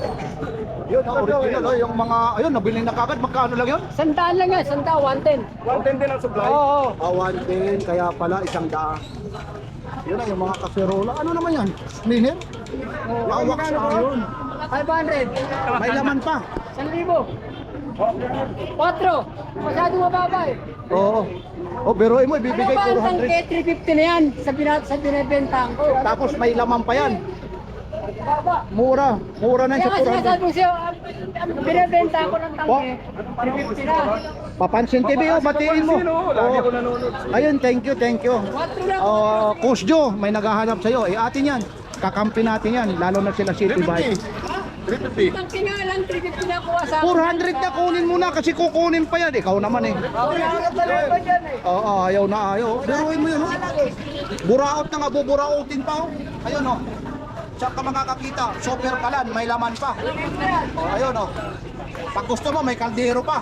Yun, original, oh. Yung mga, ayun, nabili na kagad. Magkano lang yun? Sandaan lang yan, 110. 110 din ang supply? Oo. 110, kaya pala 100. Yun na, yung mga kaserola. Ano naman yan? Minir? Awak sa yun. 500. May laman pa. 1,000. 4. Masyadong mababa eh. Oo. Oh, biruin mo, Ano ibibigay ba ang 400. tangke 350 na yan sa binibentahan ko? Tapos may laman pa yan. Mura na Kaya sa nga 400. sinasabi ko sa'yo, binibenta ko ng tangke. 350 na. Papansin TV, oh, batiin mo. Lagi ko Oh. nanonood. Ayun, thank you. 4 lang. Coach Joe, may naghahanap sa'yo. Atin yan. Kakampi natin yan, lalo na sila City Bike. 350. Tangke nga lang, 350 na kuha sa 400 na kunin mo na kasi kukunin pa yan. Ikaw naman eh. Oo, ayaw na ayaw. Biruin mo yun, oh. Buraot na nga, buburautin pa, oh. Ayun, oh. Saan ka makakakita? Super kalan, may laman pa. Oh, ayun, oh. Pag gusto mo, may kaldero pa.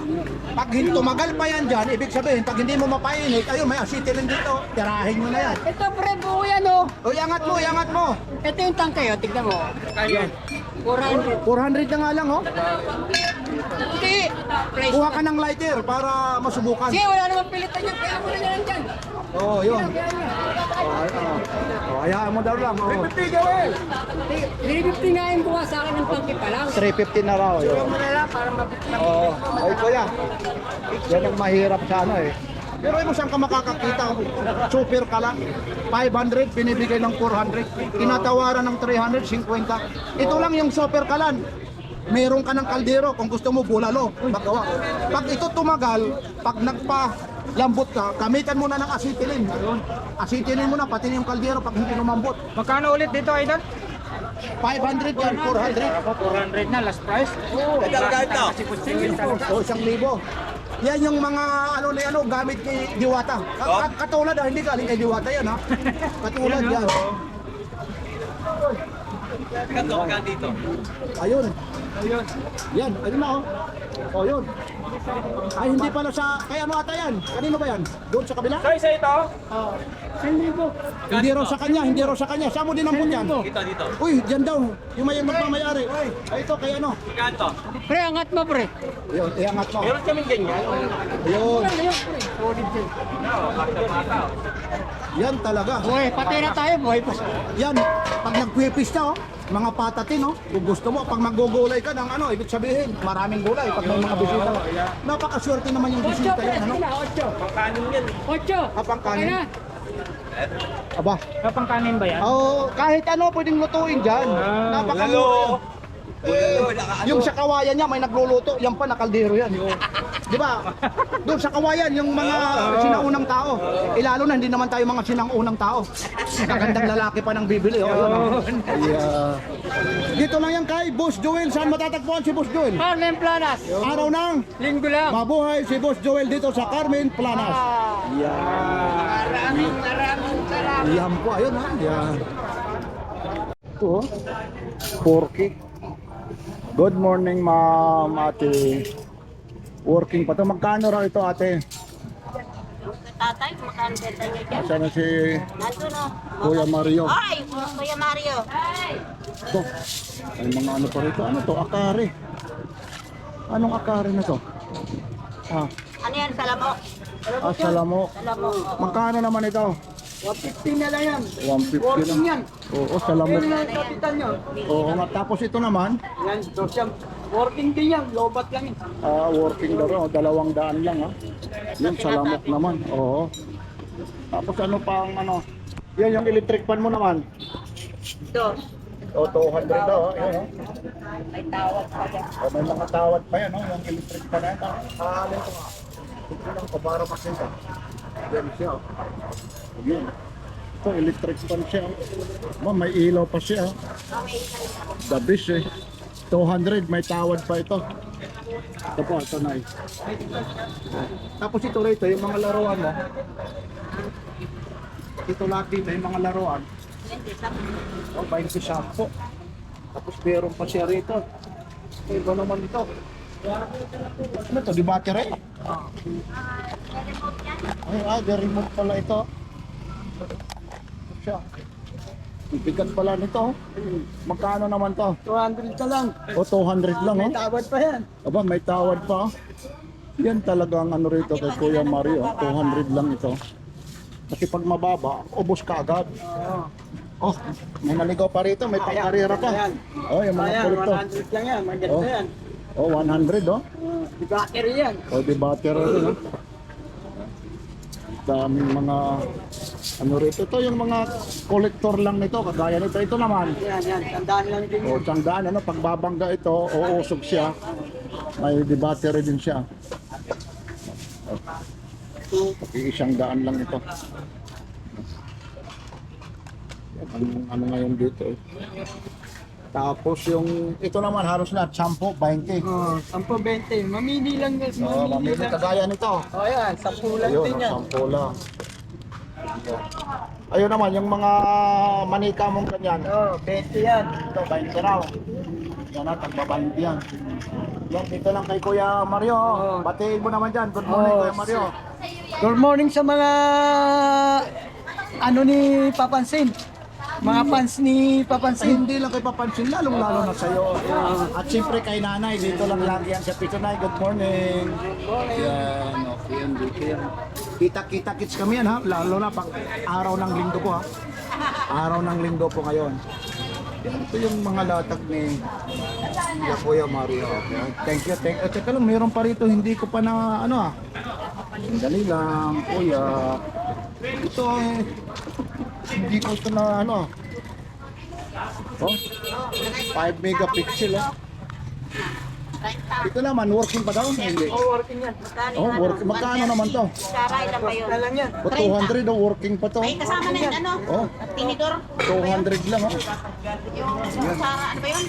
Pag tumagal pa yan dyan, ibig sabihin, pag hindi mo mapainit, ayun, may acetylen dito. Tirahin mo na yan. Ito pre, buo yan oh. O, iangat mo, iangat mo. Ito yung tangke oh, tignan mo. Ayan. 400. 400 na nga lang, oh. Hindi. Place. Kuha ka ng lighter para masubukan. Sige, wala namang pilitan yan. Kaya mo na yan dyan. Oo, yun. Hayaan mo daw lang. Oh. 350 nga yung kuha sa akin ng tangke pa lang. 350 na raw. Yun. Mo na lang para mabitman. Oo. Ay, kuya. Yan ang mahirap sa ano eh. Pero mo saan ka makakakita? Super ka lang. 500, binibigay ng 400. Tinatawaran ng 350. Ito lang yung super kalan. Meron ka ng kaldero kung gusto mo bulalo. Magawa. Pag ito tumagal, pag nagpa-lambot ka, gamitan mo na ng acetylen. Acetylen mo na, pati yung kaldero pag hindi lumambot. Magkano ulit dito, Idol? 500 yan, 400. 400 na, last price. O, 1,000. Yan yung mga gamit ni Diwata. Katulad hindi galing kay Diwata yan ha. Katulad yan. dito. Ayun. Yan, ayun na oh. Oh, yun. Ay, hindi pala sa, kaya ano ata yan? Kanino ba yan? Doon sa kabila? Sa ito? Hindi raw sa kanya. Saan mo dinampot yan? Dito. Uy, dyan daw. Yung may magmamayari. Ay, ito, kay ano? Kanto. Pre, angat mo, pre. Ayun, iangat mo. Meron kaming ganyan. Ayun. Yan talaga. Buhay, patay na tayo, buhay pa. Yan, pag nagpipista, oh, mga patatin, oh, kung gusto mo, pag magugulay ka ng ano, ibig sabihin, maraming gulay pag may mga bisita. Napakaswerte naman yung bisita yan, ano? 8. 8. Kapang kanin. Aba, Kapang kanin ba yan? oh, kahit ano pwedeng lutuin dyan. Napakamura yan. Yung sa kawayan niya may nagluluto, yan pa nakaldero yan. Di ba? Doon sa kawayan yung mga sinaunang tao. Lalo na hindi naman tayo mga sinaunang tao. Magagandang lalaki pa nang bibili. Oh, yeah. Dito lang yan kay Boss Joel. Saan matatagpuan si Boss Joel? Carmen Planas. Araw ng Linggo lang. mabuhay si Boss Joel dito sa Carmen Planas. Yan. Maraming salamat. Yan po, ayun ha. Yan. Ito oh. Porky. Good morning, Ma'am Ate. Working pa to. Magkano raw ito, ate? Tatay, magkano benta niya dyan? Asa na si Nandun o. Kuya Mario? Ay, Kuya Mario. Ito. Ay, mga ano pa rito. Ano to? Akari. Anong akari na to? Ah, Ano yan, salamok? salamok. Salamok. Magkano naman ito? 150 na lang yan. 150 Working na. yan. Oo, salamok. Yan lang ang kapitan nyo. Oo nga. Tapos ito naman, Yan, dosyam. Working din yan. Lobat lang yan. working na rin. 200 lang ha. Yung salamok naman. Oo. Tapos ano pa ang ano? Yan yung electric fan mo naman. Ito. O, 200 daw. Yan o. May tawag pa dyan. O, may mga tawad pa yan, no? Yung electric pa na ito. Haalin ko nga. Ito lang ko para makita. Yan siya. Yan. Ito, electric fan siya. May ilaw pa siya. The best eh. 200, may tawad pa ito. Ito po, ito na eh. Tapos ito rito, yung mga laruan mo. Ito lahat dito, yung mga laruan. O, 20 shampoo. Tapos meron pa siya rito. Iba naman ito. Ano ito? Di battery? Ay, the remote pala ito. Ito siya. Ang bigat pala nito. Magkano naman to? 200 ka lang. O, 200 lang, May oh. tawad pa yan. Aba, may tawad pa. Yan talaga ang ano rito kay Kuya Mario. 200 lang ito. Kasi pag mababa, ubos ka agad. Oh, may naligaw pa rito, may pangkarera pa. Oh, yung mga Ayan, pulito. 100 lang yan. Maganda Oh. yan. Oh, 100 oh. Di battery yan. Oh, di battery rin oh. daming mga ano rito. Ito yung mga collector lang nito, kagaya nito. Ito naman. Yan. Tandaan lang din. O, tandaan, ano, pagbabangga ito, uusog siya. May battery din siya. Isang daan lang ito. Ano ngayon dito eh. Tapos yung, ito naman halos na, 10, 20. Oh, 10-20. Mamili lang guys. So, mamili kagaya nito. Oh, yan. 10 lang Ayun, din yan. 10 lang. Ayun naman, yung mga manika mong ganyan. Oh, 20 yan. Ito, 20 raw. Yan na, tagbabahin yan. Yan, dito lang kay Kuya Mario. Batiin mo naman dyan. Good morning, Kuya Mario. Good morning sa mga ano ni Papansin. Mga fans ni Ay, Papansin. hindi lang kay papansin, lalong-lalo na sa'yo. At siyempre kay nanay, dito lang lagi yan sa Pitonay. Good morning. Yan, okay yan, dito yan. Kita-kita-kits kami yan ha, lalo na pag araw ng linggo po ha. Araw ng linggo po ngayon. Yan, ito yung mga latag ni Kuya Mario. Okay. Thank you. Teka lang, meron pa rito, hindi ko pa na ano ha. Dali lang, Kuya. Ito eh. Hindi ko ito na ano. Oh, 5 megapixel eh. Ito naman, working pa daw? Hindi. Oh, working yan. Oh, working. Magkano naman to? Na lang yan. O, 200 oh, working pa to. Ay, kasama na yung ano, Oh, tinidor. 200 lang oh. Yung Sara, ano ba yun?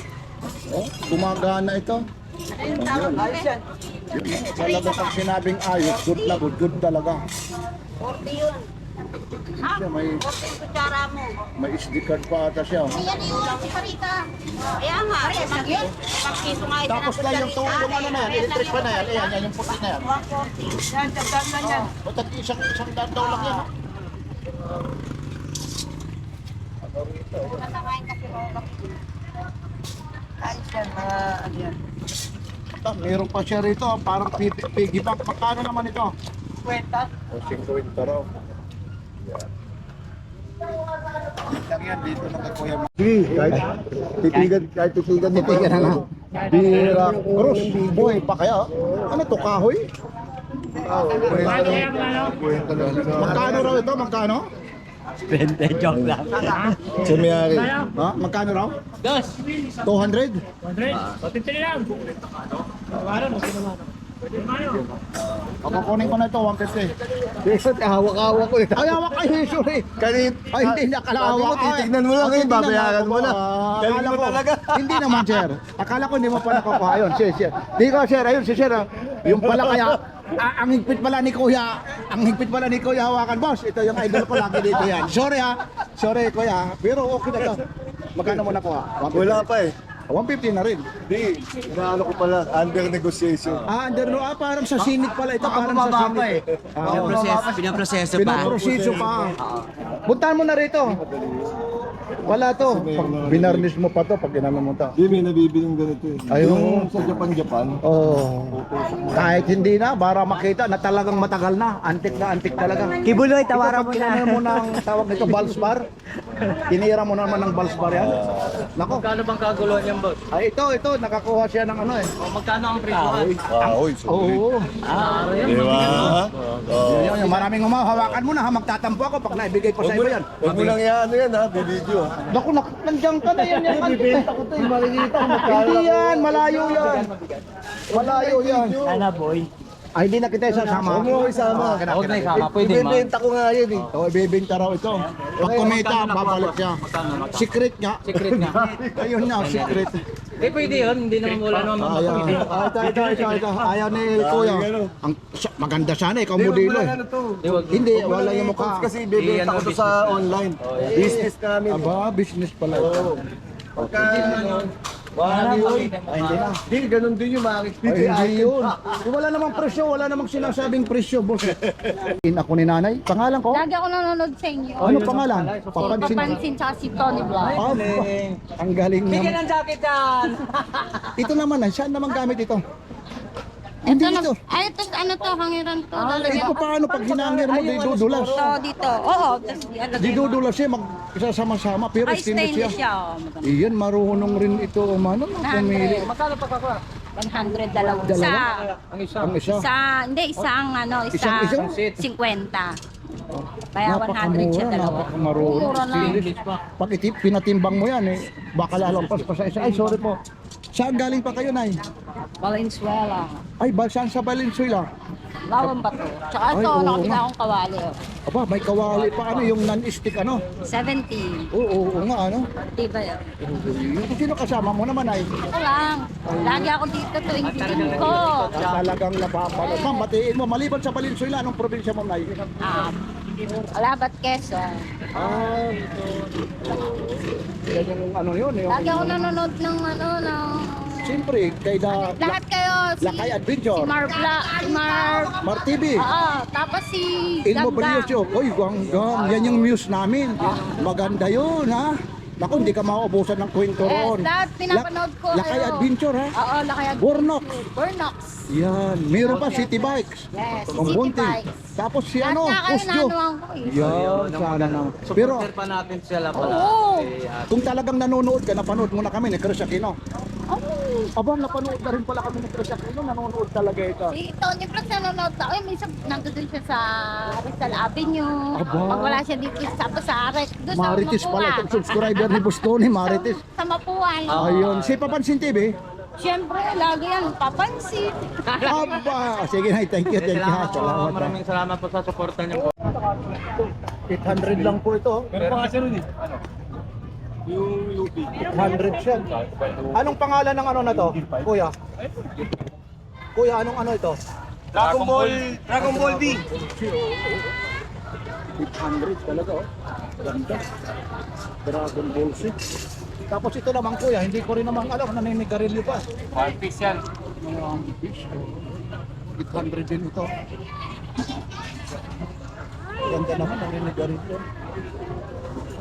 Oh, gumagana ito. Ano yung tawag mo? Ayos yan. Talaga pag sinabing ayos, good na good talaga. 40 yun. Ha? Siya, may 40 yung kutsara mo. SD card pa ata siya. Oh. Ayan yung si Parita. Kaya nga, rin lang yun. Pagkiso nga ito Tapos lang yung ano na yan, electric pa na yan. Ayan, yung puti na yan. 140. Yan, tandaan lang yan. O, isang daan daw lang yan. Tatakain kasi ako. Ayos yan, mga ano yan. Meron pa siya rito, parang piggy bank. Magkano naman ito? Kwenta. O, 50 raw. Yan. Lang yan, dito na kay Kuya. Kahit titigan na lang. Bira Cruz, boy pa kaya? Ano to, kahoy? Magkano raw ito? Magkano? 20, joke lang. Sumiyari. Ha? Magkano raw? 200? 200? Patitili lang. Ako kunin ko na ito, 150. Hawak-hawak ko eh. Ay, hawak ay, sorry. Ay, hindi na kalawak. Titignan mo lang yun, babayaran mo na. Galing mo talaga. Hindi naman, sir. Akala ko hindi mo pa nakukuha yun. Sir. Di ko, sir. Ayun, si sir. Yung pala kaya, ang higpit pala ni Kuya hawakan. Boss, ito yung idol ko lagi dito yan. Sorry ha. Sorry, Kuya. Pero okay na to. Magkano mo nakuha? Wala pa eh. 150 na rin. Di, inaano ko pala, under negotiation. Parang sa sinit pala ito. Parang sa sinit. Pinaproseso pa. Pinaproseso pa. Puntahan mo na rito. Wala to. Pag binarnish mo pa to, pag inano mo to. Di, may nabibiling ganito eh. Ayun. Sa Japan. Oh. Kahit hindi na, para makita na talagang matagal na. Antik talaga. Kibuloy, tawaran mo Ito, pag mo ng tawag nito, Valspar. Tinira mo naman ng Valspar yan. Nako. Magkano bang kaguluhan yan, boss? Ay, ito, nakakuha siya ng ano eh. O, magkano ang presyohan? Oo. Di ba? Yung maraming hawakan mo na ha, magtatampo ako pag naibigay pa sa iba yan. Huwag mo lang ano yan ha, bibidyo. Naku, nandiyan ka na yan. Bibenta ko to, makikita ko. Hindi yan, malayo yan. Malayo yan. Sana boy. Ay, hindi na kita isasama. Huwag mo isama. Huwag na isama, pwede ma. Ibibenta ko nga yun eh. Oo, ibibenta raw ito. Pag kumita, babalik siya. Secret nga. Secret nga. Ayun na, secret. Hindi pwede yun, hindi naman wala naman Ayaw. mapapagpili. Ito. Ayaw ni Kuya. Maganda sana, ikaw modelo eh. Hindi, wala yung mukha. Kasi ibibenta ko to sa online. Business namin. Aba, business pala ito. Pagka wala yun. Ay, hindi na. Di, ganun din yung makikita. Ay, hindi yun. Wala namang presyo, wala namang sinasabing presyo, boss. Ako ni nanay, pangalan ko? Lagi ako nanonood sa inyo. Ano pangalan? Papansin. Papansin tsaka si Tony Vlog. Ah, ang galing Bigyan naman. ng jacket yan! Ito naman, saan naman gamit ito? Ito Hindi na, ito. ay ito to, hangiran to. Ito paano pag hinangir mo, di dudulas? So, dito. Oo, tapos Di dudulas siya, magsasama-sama, pero Ay, stainless stainless siya. siya. Oh, maganda. Iyan, marunong rin ito, umano, pumili. 100. Magkano pa ka? 100 dalawa. Dalawa? Isa. Ang isa. Ang isa. Isa, hindi, isang ano, Isang- isa 50. Kaya 100 siya dalawa. Napakamarunong. Mura lang. Serious. Pag pinatimbang mo yan baka lalampas pa sa isa. Ay, sorry po. Saan galing pa kayo, Nay? Valenzuela. Ay, saan sa Valenzuela? Bawang bato. Tsaka Ay, ito, oo nakakita nga. akong kawali. Aba, may kawali pa yung non-stick 70. Oo nga Diba yun? Sino kasama mo naman ay? Ito lang. Lagi ako dito tuwing tingin ko. Talagang napapanood. Ma'am, batiin mo. Maliban sa Valenzuela, anong probinsya mo, Nay? Alabat Quezon. Yan yung ano yun. Lagi ako nanonood ng Siyempre, kay lahat kayo. Lakay Adventure. Si Mar TV. Oo. Tapos si Ilmo Ganggang. Brillo. Oy, Ganggang. Yan yung muse namin. Maganda yun, ha? Naku, hindi ka mauubusan ng kwento Yes, roon. lahat pinapanood ko. Lakay Adventure, ha? Oo, Lakay Adventure. Burnock. Burnox. Yan. Meron pa City Bikes. Yes, Kung City bunting. Bikes. Tapos si Lahat ano, nga kayo Kusjo. nanuwang ko eh. Yan, sana naman. Pero Supporter pa natin sila pala. Oo. kung talagang nanonood ka, napanood mo na kami ni Chris Aquino. Oh. Aba, napanood na rin pala kami ni Chris Aquino. Nanonood talaga ito. Si Tony Cruz nanonood ako. Minsan nandun siya sa Rizal Avenue. Aba. Pag wala siya dito sa Ares. Doon sa Marites pala Mapua. itong subscriber ni Bustoni, Marites. Sa Mapuan. Ayun, si Papansin TV. Siyempre, lagi yan. Papansin. Aba, sige na, thank you, thank you. Salamat po. Salamat. Maraming salamat po sa suporta niyo po. 800 lang po ito. Pero pa kasi rin eh. Yung UP. 800 siya. Anong pangalan ng ano na to, kuya? Kuya, anong ano ito? Dragon Ball B. 800 talaga, oh. Ganda. Dragon Ball 6. Tapos ito naman, kuya, hindi ko rin naman alam, naninigarilyo pa. One piece yan. Ang fish. 800 din ito. Ganda naman, naninigarilyo.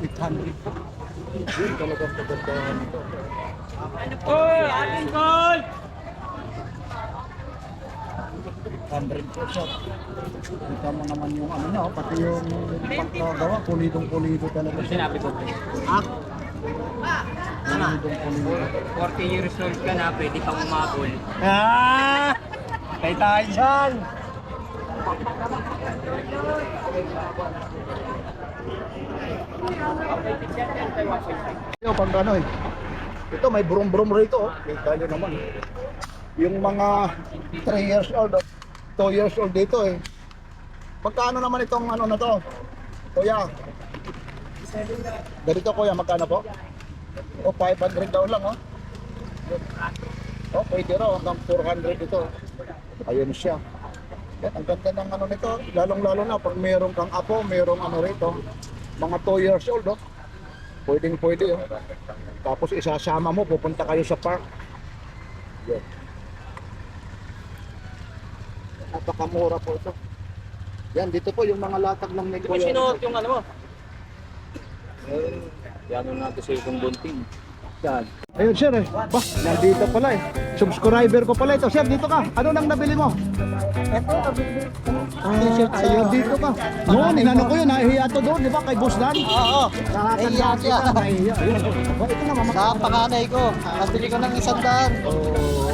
800. Yun talagang kagandahan ito. Oy, ating goal! 100 po siya. Kita mo naman yung ano niya, oh, pati yung pagkagawa, pulidong-pulido talaga siya. Sinabi ko. Pulidong-pulido. 40 years old ka na, pwede pang umabol. Kay tayo dyan. Yo, pang ano eh. Ito may brum-brum rito, oh. Kita nyo naman. Yung mga 3 years old, 2 years old dito eh. Magkano naman itong ano na to? Kuya. Ganito kuya, magkano po? O 500 daw lang, oh. Oh, pwede raw hanggang 400 ito. Ayun siya. Yan, ang ganda ng ano nito, lalong-lalo na pag meron kang apo, merong ano rito, mga 2 years old, oh. Pwedeng-pwede, oh. Tapos isasama mo, pupunta kayo sa park. Yan. Napakamura po ito. Yan, dito po yung mga latag ng Di ba Kuya. sinuot yung ano mo? Yan yung natin sa itong bunting. Yan. Ayun sir eh. Bah, nandito pala eh. Subscriber ko pala ito. Sir, dito ka. Ano nang nabili mo? Ito, nabili ko. Ayun, dito ka. Noon, inano ko yun. Nahihiya to doon, di ba? Kay Boss Dan. Oo. Nakakanda siya. Nahihiya. Ayun. Oh, ito naman. Sa panganay ko, nakabili ko ng 100. Oh,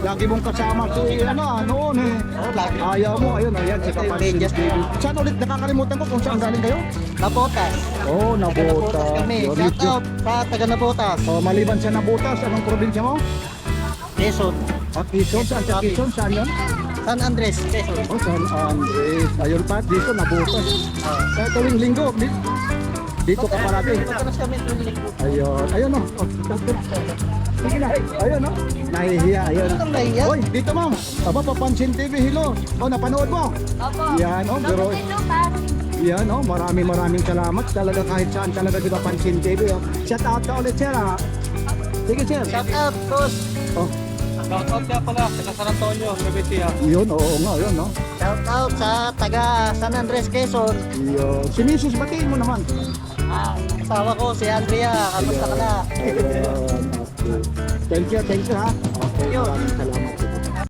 lagi mong kasama si ano, noon eh. Oo, lagi. Ayaw mo, ayun, ayan, si Ito yung Kapansin medyas TV. ko. Saan ulit, nakakalimutan ko kung saan galing kayo? Nabotas. Oh, Nabotas Nabotas. kami. Yun, Shout YouTube. out sa taga Nabotas. Oh, maliban sa Nabotas, anong probinsya mo? Quezon. Quezon, saan sa Quezon? Saan yun? San Andres, Quezon. Oh, San Andres. Ayun pa, dito Nabotas. Kaya tuwing linggo, dito ka parating. Matalas kami tuwing linggo. Ayun, ayun o. Sige na, ayun o. Nahihiya, ayun. Ano nahihiya? Hoy, dito ma'am. Aba, Papansin TV, hello. O, napanood mo? Opo. Yan o, pero... Yan o, maraming salamat. Talaga kahit saan talaga di Papansin TV o. Shout out ka ulit sir ha. Sige sir. Shout out, Coach. Oh, Shoutout niya pala sa San Antonio, Nubetia. yun, oo nga, yun no. Shout out sa taga San Andres, Quezon. Yun. Si Mrs. batiin mo naman. Asawa ko, si Andrea. Kamusta ka na? Ayun, okay. Thank you ha. Okay, maraming salamat.